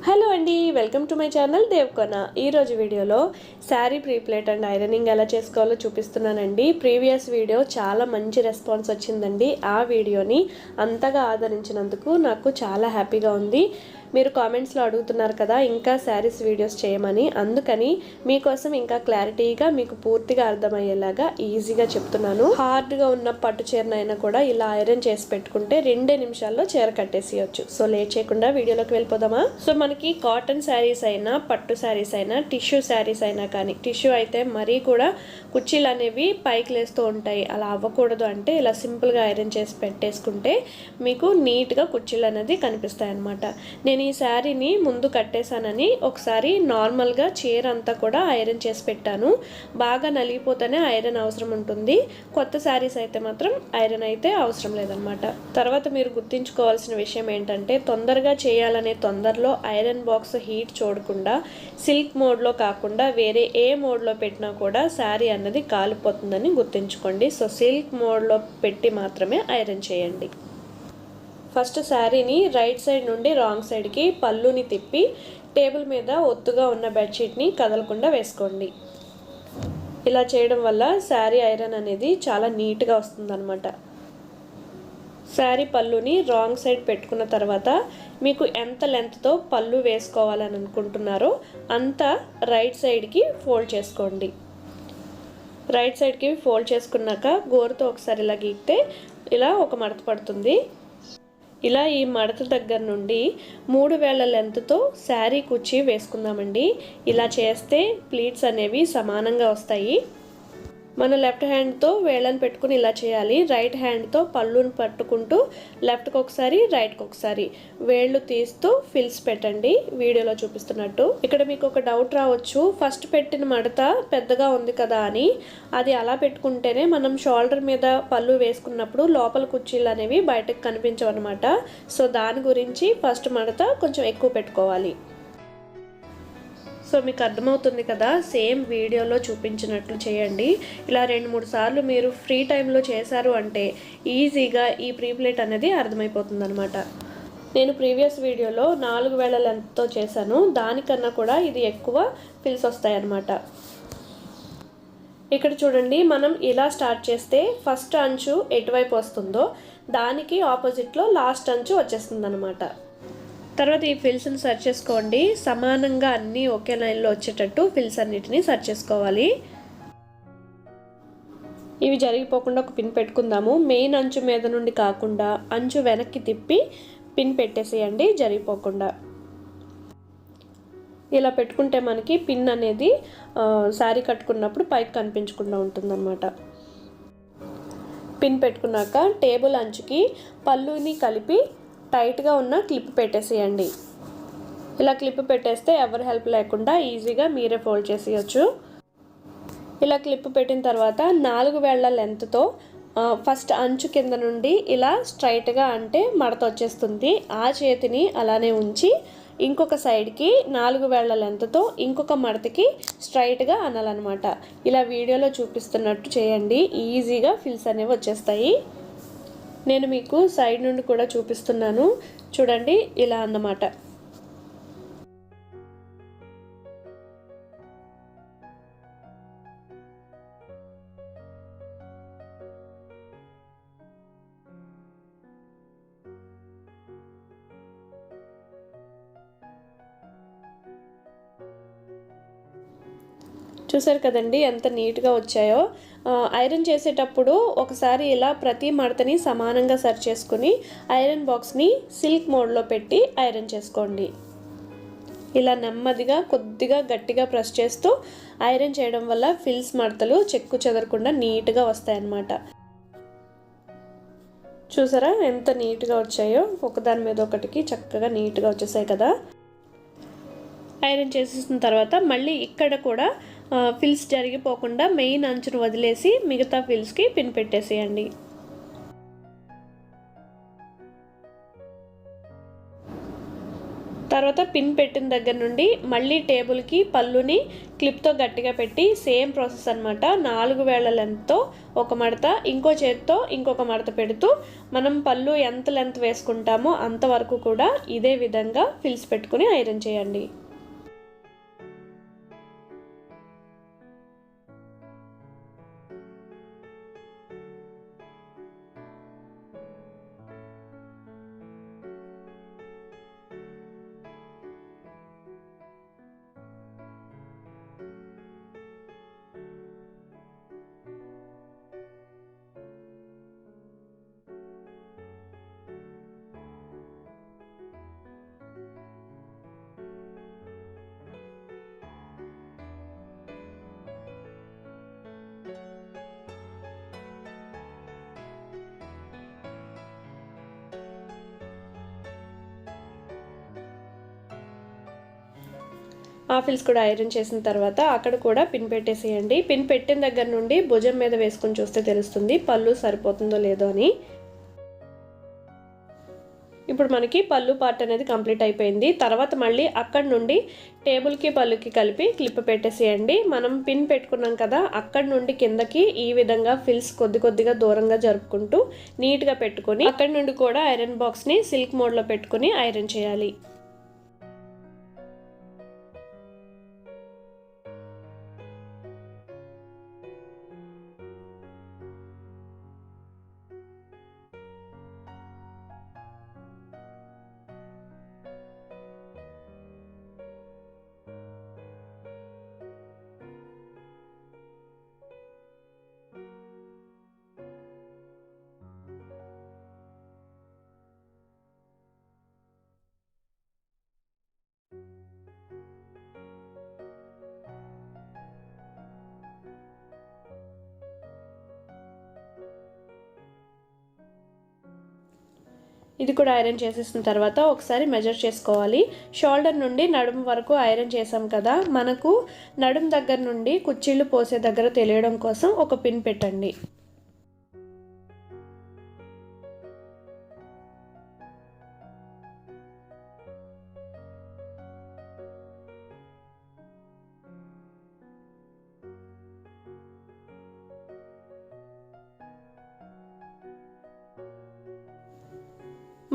Hello అండి, welcome to my channel దేవకోన. ఈరోజు వీడియోలో శారీ ప్రీప్లేట్ అండ్ ఐరనింగ్ ఎలా చేసుకోవాలో చూపిస్తున్నానండి. ప్రీవియస్ వీడియో చాలా మంచి రెస్పాన్స్ వచ్చిందండి. ఆ వీడియోని అంతగా ఆదరించినందుకు నాకు చాలా హ్యాపీగా ఉంది. మీరు కామెంట్స్లో అడుగుతున్నారు కదా ఇంకా శారీస్ వీడియోస్ చేయమని, అందుకని మీకోసం ఇంకా క్లారిటీగా మీకు పూర్తిగా అర్థమయ్యేలాగా ఈజీగా చెప్తున్నాను. హార్డ్గా ఉన్న పట్టు చీరనైనా కూడా ఇలా ఐరన్ చేసి పెట్టుకుంటే 2 నిమిషాల్లో చీర కట్టేసేయచ్చు. సో లేట్ చేయకుండా వీడియోలోకి వెళ్ళిపోదామా. సో మనకి కాటన్ శారీస్ అయినా పట్టు శారీస్ అయినా టిష్యూ శారీస్ అయినా కానీ, టిష్యూ అయితే మరీ కూడా కుర్చీలు అనేవి పైకి లేస్తూ ఉంటాయి. అలా అవ్వకూడదు అంటే ఇలా సింపుల్గా ఐరన్ చేసి పెట్టేసుకుంటే మీకు నీట్గా కుర్చీలు అనేది కనిపిస్తాయి అన్నమాట. నేను ఈ శారీని ముందు కట్టేశానని ఒకసారి నార్మల్గా చీర అంతా కూడా ఐరన్ చేసి పెట్టాను. బాగా నలిగిపోతేనే ఐరన్ అవసరం ఉంటుంది. కొత్త శారీస్ అయితే మాత్రం ఐరన్ అయితే అవసరం లేదనమాట. తర్వాత మీరు గుర్తుంచుకోవాల్సిన విషయం ఏంటంటే, తొందరగా చేయాలనే తొందరలో ఐరన్ బాక్స్ హీట్ చూడకుండా సిల్క్ మోడ్లో కాకుండా వేరే ఏ మోడ్లో పెట్టినా కూడా శారీ అన్నది కాలిపోతుందని గుర్తుంచుకోండి. సో సిల్క్ మోడ్లో పెట్టి మాత్రమే ఐరన్ చేయండి. ఫస్ట్ శారీని రైట్ సైడ్ నుండి రాంగ్ సైడ్కి పళ్ళుని తిప్పి టేబుల్ మీద ఒత్తుగా ఉన్న బెడ్షీట్ని కదలకుండా వేసుకోండి. ఇలా చేయడం వల్ల శారీ ఐరన్ అనేది చాలా నీట్గా వస్తుందన్నమాట. శారీ పళ్ళుని రాంగ్ సైడ్ పెట్టుకున్న తర్వాత మీకు ఎంత లెంత్తో పళ్ళు వేసుకోవాలని అనుకుంటున్నారో అంత రైట్ సైడ్కి ఫోల్డ్ చేసుకోండి. రైట్ సైడ్కి ఫోల్డ్ చేసుకున్నాక గోరుతో ఒకసారి ఇలా గీక్తే ఇలా ఒక మడత పడుతుంది. ఇలా ఈ మడత దగ్గర నుండి 3 వేళ్ల లెంత్తో శారీ కుర్చీ వేసుకుందామండి. ఇలా చేస్తే ప్లీట్స్ అనేవి సమానంగా వస్తాయి. మన లెఫ్ట్ హ్యాండ్తో వేళ్ళని పెట్టుకుని ఇలా చేయాలి. రైట్ హ్యాండ్తో పళ్ళుని పట్టుకుంటూ లెఫ్ట్కి ఒకసారి రైట్కి ఒకసారి వేళ్ళు తీస్తూ ఫిల్స్ పెట్టండి వీడియోలో చూపిస్తున్నట్టు. ఇక్కడ మీకు ఒక డౌట్ రావచ్చు, ఫస్ట్ పెట్టిన మడత పెద్దగా ఉంది కదా అని. అది అలా పెట్టుకుంటేనే మనం షోల్డర్ మీద పళ్ళు వేసుకున్నప్పుడు లోపల కుర్చీలు అనేవి బయటకు కనిపించవు అనమాట. సో దాని గురించి ఫస్ట్ మడత కొంచెం ఎక్కువ పెట్టుకోవాలి. సో మీకు అర్థమవుతుంది కదా, సేమ్ వీడియోలో చూపించినట్లు చేయండి. ఇలా 2-3 సార్లు మీరు ఫ్రీ టైంలో చేశారు అంటే ఈజీగా ఈ ప్రీప్లేట్ అనేది అర్థమైపోతుంది అనమాట. నేను ప్రీవియస్ వీడియోలో 4 వేళ్ల లెంత్తో చేశాను. దానికన్నా కూడా ఇది ఎక్కువ ఫిల్స్ వస్తాయి అన్నమాట. ఇక్కడ చూడండి, మనం ఇలా స్టార్ట్ చేస్తే ఫస్ట్ అంచు ఎటువైపు వస్తుందో దానికి ఆపోజిట్లో లాస్ట్ అంచు వచ్చేస్తుంది అనమాట. తర్వాత ఈ ఫిల్స్ని సర్చ్ చేసుకోండి. సమానంగా అన్నీ ఒకే లైన్లో వచ్చేటట్టు ఫిల్స్ అన్నిటిని సర్చ్ చేసుకోవాలి. ఇవి జరిగిపోకుండా ఒక పిన్ పెట్టుకుందాము. మెయిన్ అంచు మీద నుండి కాకుండా అంచు వెనక్కి తిప్పి పిన్ పెట్టేసేయండి జరిగిపోకుండా. ఇలా పెట్టుకుంటే మనకి పిన్ అనేది శారీ కట్టుకున్నప్పుడు పైకి కనిపించకుండా ఉంటుందన్నమాట. పిన్ పెట్టుకున్నాక టేబుల్ అంచుకి పళ్ళుని కలిపి టైట్గా ఉన్న క్లిప్ పెట్టేసేయండి. ఇలా క్లిప్ పెట్టేస్తే ఎవరి హెల్ప్ లేకుండా ఈజీగా మీరే ఫోల్డ్ చేసేయచ్చు. ఇలా క్లిప్ పెట్టిన తర్వాత 4 వేళ్ల లెంత్తో ఫస్ట్ అంచు కింద నుండి ఇలా స్ట్రైట్గా అంటే మడత వచ్చేస్తుంది. ఆ చేతిని అలానే ఉంచి ఇంకొక సైడ్కి 4 వేళ్ల లెంత్తో ఇంకొక మడతకి స్ట్రైట్గా అనాలన్నమాట. ఇలా వీడియోలో చూపిస్తున్నట్టు చేయండి, ఈజీగా ఫిల్స్ అనేవి వచ్చేస్తాయి. నేను మీకు సైడ్ నుండి కూడా చూపిస్తున్నాను చూడండి, ఇలా అన్నమాట. చూసారు కదండి ఎంత నీట్గా వచ్చాయో. ఐరన్ చేసేటప్పుడు ఒకసారి ఇలా ప్రతి మడతని సమానంగా సర్చ్ చేసుకుని ఐరన్ బాక్స్ని సిల్క్ మోడ్లో పెట్టి ఐరన్ చేసుకోండి. ఇలా నెమ్మదిగా కొద్దిగా గట్టిగా ప్రెస్ చేస్తూ ఐరన్ చేయడం వల్ల ఫిల్స్ మడతలు చెక్కు చెదరకుండా నీట్గా వస్తాయన్నమాట. చూసారా ఎంత నీట్గా వచ్చాయో, ఒకదాని మీద ఒకటికి చక్కగా నీట్గా వచ్చేసాయి కదా. ఐరన్ చేసేసిన తర్వాత మళ్ళీ ఇక్కడ కూడా ఫిల్స్ జరిగిపోకుండా మెయిన్ అంచును వదిలేసి మిగతా ఫిల్స్కి పిన్ పెట్టేసేయండి. తర్వాత పిన్ పెట్టిన దగ్గర నుండి మళ్ళీ టేబుల్కి పళ్ళుని క్లిప్తో గట్టిగా పెట్టి సేమ్ ప్రాసెస్ అనమాట. 4 వేళ్ల లెంత్తో ఒక మడత, ఇంకో చేతితో ఇంకొక మడత పెడుతూ మనం పళ్ళు ఎంత లెంత్ వేసుకుంటామో అంతవరకు కూడా ఇదే విధంగా ఫిల్స్ పెట్టుకుని ఐరన్ చేయండి. ఆఫిల్స్ కూడా ఐరన్ చేసిన తర్వాత అక్కడ కూడా పిన్ పెట్టేసేయండి. పిన్ పెట్టిన దగ్గర నుండి భుజం మీద వేసుకొని చూస్తే తెలుస్తుంది పళ్ళు సరిపోతుందో లేదో అని. ఇప్పుడు మనకి పళ్ళు పార్ట్ అనేది కంప్లీట్ అయిపోయింది. తర్వాత మళ్ళీ అక్కడ నుండి టేబుల్కి పళ్ళుకి కలిపి క్లిప్ పెట్టేసేయండి. మనం పిన్ పెట్టుకున్నాం కదా, అక్కడ నుండి కిందకి ఈ విధంగా ఫిల్స్ కొద్దిగా దూరంగా జరుపుకుంటూ నీట్గా పెట్టుకొని అక్కడ నుండి కూడా ఐరన్ బాక్స్ని సిల్క్ మోడ్లో పెట్టుకుని ఐరన్ చేయాలి. ఇది కూడా ఐరన్ చేసేసిన తర్వాత ఒకసారి మెజర్ చేసుకోవాలి. షోల్డర్ నుండి నడుము వరకు ఐరన్ చేసాం కదా, మనకు నడుము దగ్గర నుండి కుచ్చిళ్ళు పోసే దగ్గర తెలియడం కోసం ఒక పిన్ పెట్టండి.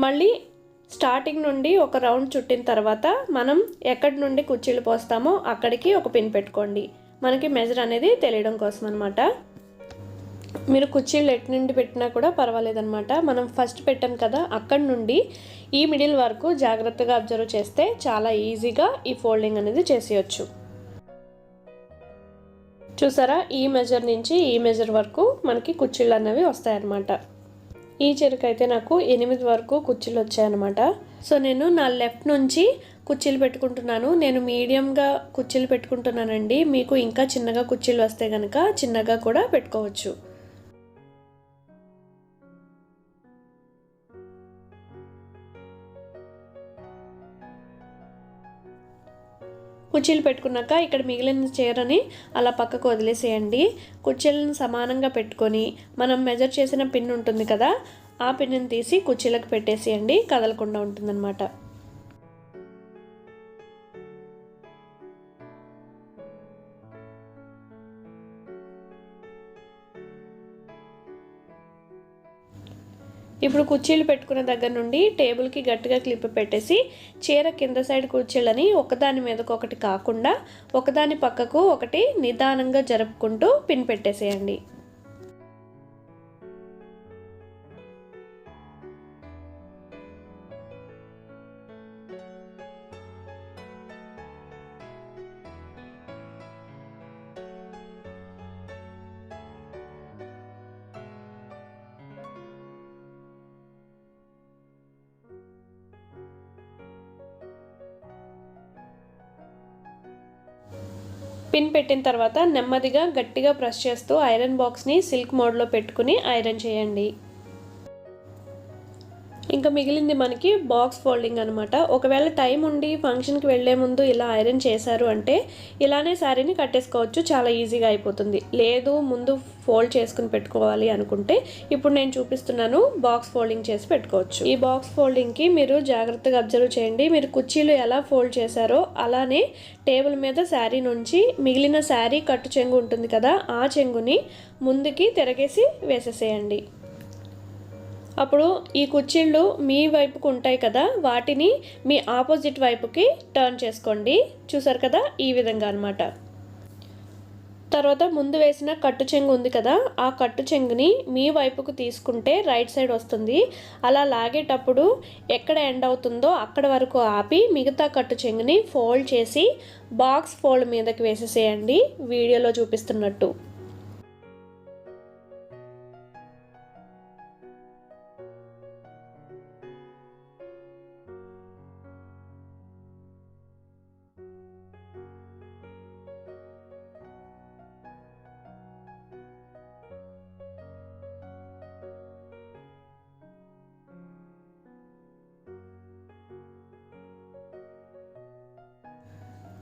మళ్ళీ స్టార్టింగ్ నుండి ఒక రౌండ్ చుట్టిన తర్వాత మనం ఎక్కడి నుండి కుచ్చిళ్ళు పోస్తామో అక్కడికి ఒక పిన్ పెట్టుకోండి. మనకి మెజర్ అనేది తెలియడం కోసం అనమాట. మీరు కుచ్చిళ్ళు ఎటు నుండి పెట్టినా కూడా పర్వాలేదన్నమాట. మనం ఫస్ట్ పెట్టాం కదా, అక్కడి నుండి ఈ మిడిల్ వరకు జాగ్రత్తగా అబ్జర్వ్ చేస్తే చాలా ఈజీగా ఈ ఫోల్డింగ్ అనేది చేసేయచ్చు. చూసారా, ఈ మెజర్ నుంచి ఈ మెజర్ వరకు మనకి కుచ్చిళ్ళు అనేవి వస్తాయన్నమాట. ఈ చీరకి అయితే నాకు 8 వరకు కుచ్చిళ్ళు వచ్చాయన్నమాట. సో నేను నా లెఫ్ట్ నుంచి కుచ్చిళ్ళు పెట్టుకుంటున్నాను. నేను మీడియంగా కుచ్చిళ్ళు పెట్టుకుంటున్నానండి. మీకు ఇంకా చిన్నగా కుచ్చిళ్ళు వస్తే కనుక చిన్నగా కూడా పెట్టుకోవచ్చు. కుచ్చిళ్ళు పెట్టుకున్నాక ఇక్కడ మిగిలిన చీరని అలా పక్కకు వదిలేసేయండి. కుచ్చిళ్ళని సమానంగా పెట్టుకొని మనం మెజర్ చేసిన పిన్ ఉంటుంది కదా, ఆ పిన్ని తీసి కుచ్చిళ్ళకి పెట్టేసేయండి, కదలకుండా ఉంటుందన్నమాట. ఇప్పుడు కుచ్చిళ్ళు పెట్టుకున్న దగ్గర నుండి టేబుల్కి గట్టిగా క్లిప్ పెట్టేసి చీర కింద సైడ్ కుచ్చిళ్ళని ఒకదాని మీదకు ఒకటి కాకుండా ఒకదాని పక్కకు ఒకటి నిదానంగా జరుపుకుంటూ పిన్ పెట్టేసేయండి. పిన్ పెట్టిన తర్వాత నెమ్మదిగా గట్టిగా ప్రెస్ చేస్తూ ఐరన్ బాక్స్ని సిల్క్ మోడ్లో పెట్టుకుని ఐరన్ చేయండి. ఇంకా మిగిలింది మనకి బాక్స్ ఫోల్డింగ్ అనమాట. ఒకవేళ టైం ఉండి ఫంక్షన్కి వెళ్ళే ముందు ఇలా ఐరన్ చేశారు అంటే ఇలానే శారీని కట్టేసుకోవచ్చు, చాలా ఈజీగా అయిపోతుంది. లేదు ముందు ఫోల్డ్ చేసుకుని పెట్టుకోవాలి అనుకుంటే ఇప్పుడు నేను చూపిస్తున్నాను, బాక్స్ ఫోల్డింగ్ చేసి పెట్టుకోవచ్చు. ఈ బాక్స్ ఫోల్డింగ్కి మీరు జాగ్రత్తగా అబ్జర్వ్ చేయండి. మీరు కుర్చీలు ఎలా ఫోల్డ్ చేశారో అలానే టేబుల్ మీద శారీ నుంచి మిగిలిన శారీ కట్టు చెంగు ఉంటుంది కదా, ఆ చెంగుని ముందుకి తిరగేసి వేసేసేయండి. అప్పుడు ఈ కుర్చీళ్ళు మీ వైపుకు ఉంటాయి కదా, వాటిని మీ ఆపోజిట్ వైపుకి టర్న్ చేసుకోండి. చూసారు కదా, ఈ విధంగా అనమాట. తర్వాత ముందు వేసిన కట్టు చెంగు ఉంది కదా, ఆ కట్టు చెంగుని మీ వైపుకు తీసుకుంటే రైట్ సైడ్ వస్తుంది. అలా లాగేటప్పుడు ఎక్కడ ఎండ్ అవుతుందో అక్కడ వరకు ఆపి మిగతా కట్టు చెంగుని ఫోల్డ్ చేసి బాక్స్ ఫోల్డ్ మీదకి వేసేసేయండి, వీడియోలో చూపిస్తున్నట్టు.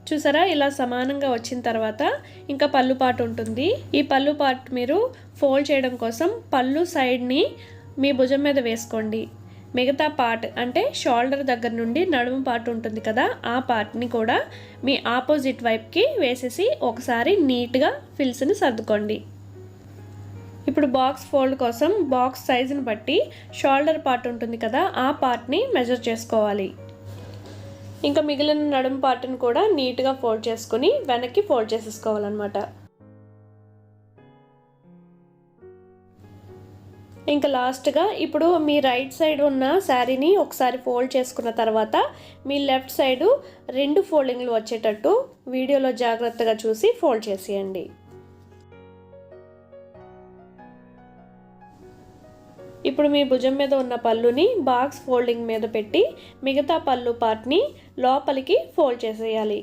చూసారా, ఇలా సమానంగా వచ్చిన తర్వాత ఇంకా పళ్ళు పార్ట్ ఉంటుంది. ఈ పళ్ళు పార్ట్ మీరు ఫోల్డ్ చేయడం కోసం పళ్ళు సైడ్ని మీ భుజం మీద వేసుకోండి. మిగతా పార్ట్ అంటే షోల్డర్ దగ్గర నుండి నడుము పార్ట్ ఉంటుంది కదా, ఆ పార్ట్ని కూడా మీ ఆపోజిట్ వైపుకి వేసేసి ఒకసారి నీట్గా ఫిల్స్ని సర్దుకోండి. ఇప్పుడు బాక్స్ ఫోల్డ్ కోసం బాక్స్ సైజుని బట్టి షోల్డర్ పార్ట్ ఉంటుంది కదా, ఆ పార్ట్ని మెజర్ చేసుకోవాలి. ఇంకా మిగిలిన నడుము పార్ట్ని కూడా నీట్గా ఫోల్డ్ చేసుకొని వెనక్కి ఫోల్డ్ చేసేసుకోవాలన్నమాట. ఇంకా లాస్ట్గా ఇప్పుడు మీ రైట్ సైడ్ ఉన్న శారీని ఒకసారి ఫోల్డ్ చేసుకున్న తర్వాత మీ లెఫ్ట్ సైడు 2 ఫోల్డింగ్లు వచ్చేటట్టు వీడియోలో జాగ్రత్తగా చూసి ఫోల్డ్ చేసేయండి. ఇప్పుడు మీ భుజం మీద ఉన్న పళ్ళుని బాక్స్ ఫోల్డింగ్ మీద పెట్టి మిగతా పళ్ళు పార్ట్ని లోపలికి ఫోల్డ్ చేసేయాలి.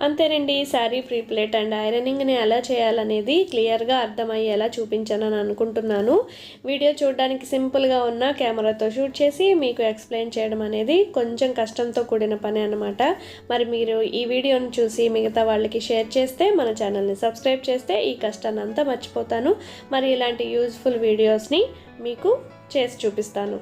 అంతేనండి, శారీ ఫ్రీ ప్లేట్ అండ్ ఐరనింగ్ని ఎలా చేయాలనేది క్లియర్గా అర్థమయ్యేలా చూపించానని అనుకుంటున్నాను. వీడియో చూడడానికి సింపుల్గా ఉన్న కెమెరాతో షూట్ చేసి మీకు ఎక్స్ప్లెయిన్ చేయడం అనేది కొంచెం కష్టంతో కూడిన పని అన్నమాట. మరి మీరు ఈ వీడియోని చూసి మిగతా వాళ్ళకి షేర్ చేస్తే, మన ఛానల్ని సబ్స్క్రైబ్ చేస్తే ఈ కష్టాన్ని అంతా మర్చిపోతాను. మరి ఇలాంటి యూజ్ఫుల్ వీడియోస్ని మీకు చేసి చూపిస్తాను.